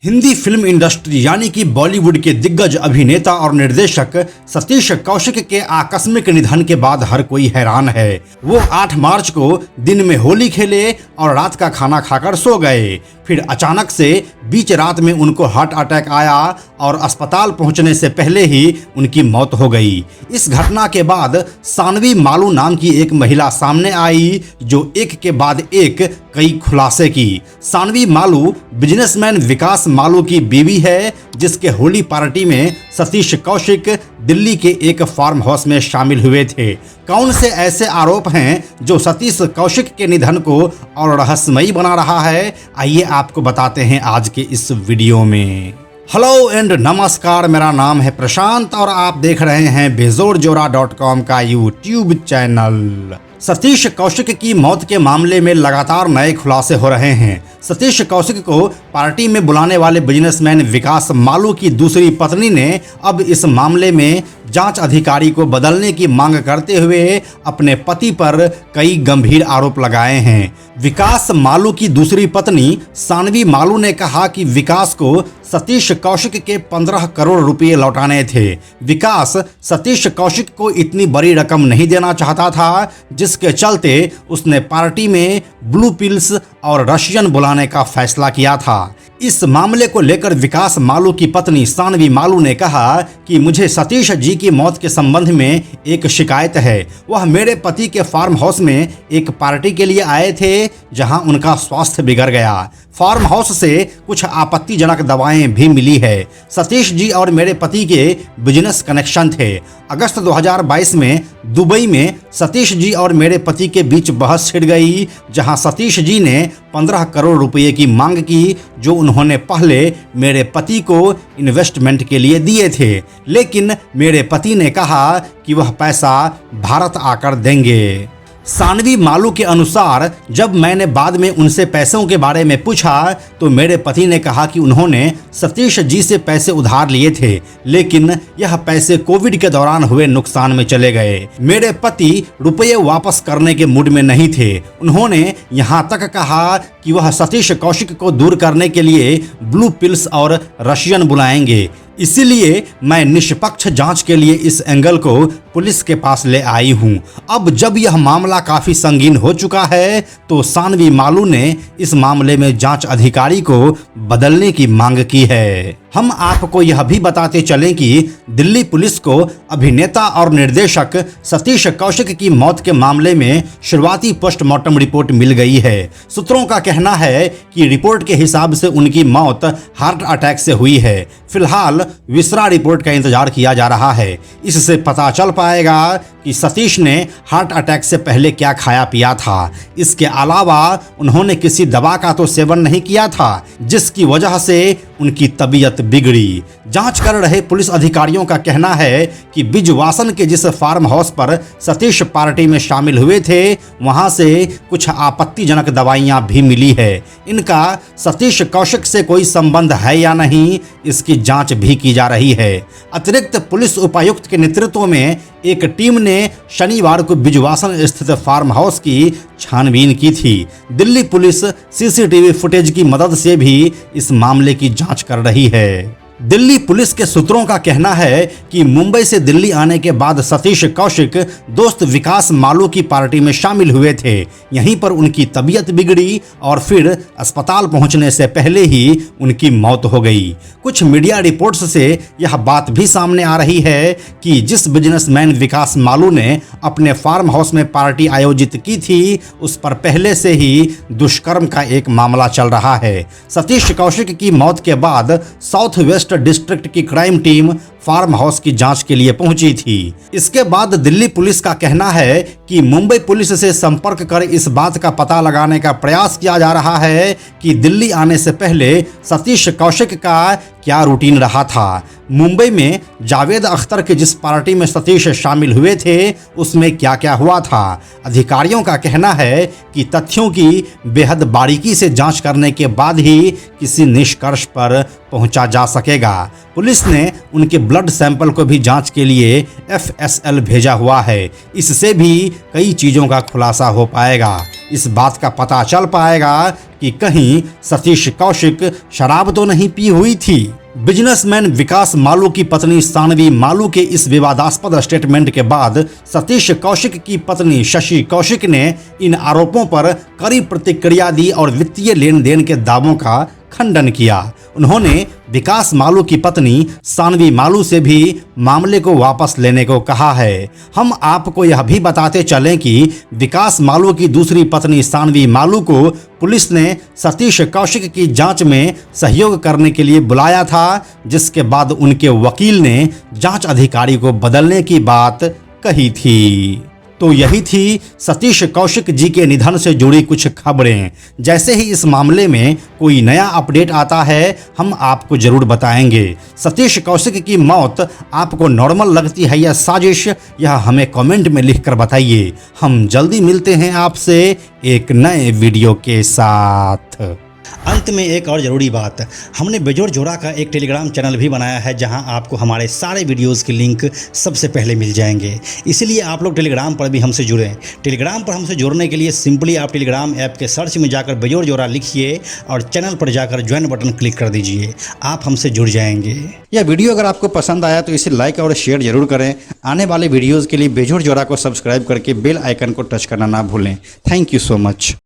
Hindi film industry यानी कि बॉलीवुड के दिग्गज अभिनेता और निर्देशक सतीश कौशिक के आकस्मिक निधन के बाद हर कोई हैरान है। वो 8 मार्च को दिन में होली खेले और रात का खाना खाकर सो गए। फिर अचानक से बीच रात में उनको हार्ट अटैक आया और अस्पताल पहुंचने से पहले ही उनकी मौत हो गई। इस घटना के बाद सानवी मालू नाम की एक महिला सामने आई जो एक के बाद एक कई खुलासे की। सानवी मालू बिजनेसमैन विकास मालू की बीवी है, जिसके होली पार्टी में सतीश कौशिक दिल्ली के एक फार्म हाउस में शामिल हुए थे। कौन से ऐसे आरोप हैं जो सतीश कौशिक के निधन को और रहस्यमयी बना रहा है, आइए आपको बताते हैं आज के इस वीडियो में। हेलो एंड नमस्कार, मेरा नाम है प्रशांत और आप देख रहे हैं बेजोरजोरा.com का यूट्यूब चैनल। सतीश कौशिक की मौत के मामले में लगातार नए खुलासे हो रहे हैं। सतीश कौशिक को पार्टी में बुलाने वाले बिजनेसमैन विकास मालू की दूसरी पत्नी ने अब इस मामले में जांच अधिकारी को बदलने की मांग करते हुए अपने पति पर कई गंभीर आरोप लगाए हैं। विकास मालू की दूसरी पत्नी सानवी मालू ने कहा कि विकास को सतीश कौशिक के 15 करोड़ रुपए लौटाने थे। विकास सतीश कौशिक को इतनी बड़ी रकम नहीं देना चाहता था, जिसके चलते उसने पार्टी में ब्लू पिल्स और रशियन बुलाने का फैसला किया था। इस मामले को लेकर विकास मालू की पत्नी सानवी मालू ने कहा कि मुझे सतीश जी की मौत के संबंध में एक शिकायत है। वह मेरे पति के फार्म हाउस में एक पार्टी के लिए आए थे, जहां उनका स्वास्थ्य बिगड़ गया। फार्म हाउस से कुछ आपत्तिजनक दवाएं भी मिली है। सतीश जी और मेरे पति के बिजनेस कनेक्शन थे। अगस्त 2022 में दुबई में सतीश जी और मेरे पति के बीच बहस छिड़ गई, जहां सतीश जी ने 15 करोड़ रुपए की मांग की, जो उन्होंने पहले मेरे पति को इन्वेस्टमेंट के लिए दिए थे, लेकिन मेरे पति ने कहा कि वह पैसा भारत आकर देंगे। सानवी मालू के अनुसार जब मैंने बाद में उनसे पैसों के बारे में पूछा तो मेरे पति ने कहा कि उन्होंने सतीश जी से पैसे उधार लिए थे, लेकिन यह पैसे कोविड के दौरान हुए नुकसान में चले गए। मेरे पति रुपये वापस करने के मूड में नहीं थे। उन्होंने यहाँ तक कहा कि वह सतीश कौशिक को दूर करने के लिए ब्लू पिल्स और रशियन बुलाएंगे। इसीलिए मैं निष्पक्ष जांच के लिए इस एंगल को पुलिस के पास ले आई हूं। अब जब यह मामला काफी संगीन हो चुका है तो सानवी मालू ने इस मामले में जांच अधिकारी को बदलने की मांग की है। हम आपको यह भी बताते चलें कि दिल्ली पुलिस को अभिनेता और निर्देशक सतीश कौशिक की मौत के मामले में शुरुआती पोस्टमार्टम रिपोर्ट मिल गई है। सूत्रों का कहना है कि रिपोर्ट के हिसाब से उनकी मौत हार्ट अटैक से हुई है। फिलहाल विसरा रिपोर्ट का इंतजार किया जा रहा है। इससे पता चल पाएगा कि सतीश ने हार्ट अटैक से पहले क्या खाया पिया था। इसके अलावा उन्होंने किसी दवा का तो सेवन नहीं किया था, जिसकी वजह से उनकी तबीयत बिगड़ी। जांच कर रहे पुलिस अधिकारियों का कहना है कि बिजवासन के जिस फार्म हाउस पर सतीश पार्टी में शामिल हुए थे, वहां से कुछ आपत्तिजनक दवाइयां भी मिली है। इनका सतीश कौशिक से कोई संबंध है या नहीं, इसकी जांच भी की जा रही है। अतिरिक्त पुलिस उपायुक्त के नेतृत्व में एक टीम ने शनिवार को बिजवासन स्थित फार्म हाउस की छानबीन की थी। दिल्ली पुलिस सीसीटीवी फुटेज की मदद से भी इस मामले की जांच कर रही है। दिल्ली पुलिस के सूत्रों का कहना है कि मुंबई से दिल्ली आने के बाद सतीश कौशिक दोस्त विकास मालू की पार्टी में शामिल हुए थे। यहीं पर उनकी तबीयत बिगड़ी और फिर अस्पताल पहुंचने से पहले ही उनकी मौत हो गई। कुछ मीडिया रिपोर्ट्स से यह बात भी सामने आ रही है कि जिस बिजनेसमैन विकास मालू ने अपने फार्म हाउस में पार्टी आयोजित की थी, उस पर पहले से ही दुष्कर्म का एक मामला चल रहा है। सतीश कौशिक की मौत के बाद साउथ वेस्ट डिस्ट्रिक्ट की क्राइम टीम फार्म हाउस की जांच के लिए पहुंची थी। इसके बाद दिल्ली पुलिस का कहना है कि मुंबई पुलिस से संपर्क कर इस बात का पता लगाने का प्रयास किया जा रहा है कि दिल्ली आने से पहले सतीश कौशिक का क्या रूटीन रहा था। मुंबई में जावेद अख्तर के जिस पार्टी में सतीश शामिल हुए थे, उसमें क्या क्या हुआ था। अधिकारियों का कहना है कि तथ्यों की बेहद बारीकी से जांच करने के बाद ही किसी निष्कर्ष पर पहुंचा जा सकेगा। पुलिस ने उनके ब्लड सैंपल को भी जांच के लिए FSL भेजा हुआ है। इससे भी कई चीज़ों का खुलासा हो पाएगा। इस बात का पता चल पाएगा कि कहीं सतीश कौशिक शराब तो नहीं पी हुई थी। बिजनेसमैन विकास मालू की पत्नी सानवी मालू के इस विवादास्पद स्टेटमेंट के बाद सतीश कौशिक की पत्नी शशि कौशिक ने इन आरोपों पर कड़ी प्रतिक्रिया दी और वित्तीय लेन देन के दावों का खंडन किया। उन्होंने विकास मालू की पत्नी सानवी मालू से भी मामले को वापस लेने को कहा है। हम आपको यह भी बताते चलें कि विकास मालू की दूसरी पत्नी सानवी मालू को पुलिस ने सतीश कौशिक की जांच में सहयोग करने के लिए बुलाया था, जिसके बाद उनके वकील ने जांच अधिकारी को बदलने की बात कही थी। तो यही थी सतीश कौशिक जी के निधन से जुड़ी कुछ खबरें। जैसे ही इस मामले में कोई नया अपडेट आता है हम आपको जरूर बताएंगे। सतीश कौशिक की मौत आपको नॉर्मल लगती है या साजिश, यह हमें कमेंट में लिखकर बताइए। हम जल्दी मिलते हैं आपसे एक नए वीडियो के साथ। अंत में एक और ज़रूरी बात, हमने बेजोड़ जोड़ा का एक टेलीग्राम चैनल भी बनाया है जहां आपको हमारे सारे वीडियोस की लिंक सबसे पहले मिल जाएंगे। इसीलिए आप लोग टेलीग्राम पर भी हमसे जुड़ें। टेलीग्राम पर हमसे जुड़ने के लिए सिंपली आप टेलीग्राम ऐप के सर्च में जाकर बेजोड़ जोड़ा लिखिए और चैनल पर जाकर ज्वाइन बटन क्लिक कर दीजिए, आप हमसे जुड़ जाएंगे। यह वीडियो अगर आपको पसंद आया तो इसे लाइक और शेयर जरूर करें। आने वाले वीडियोज़ के लिए बेजोड़ जोड़ा को सब्सक्राइब करके बेल आइकन को टच करना ना भूलें। Thank you so much.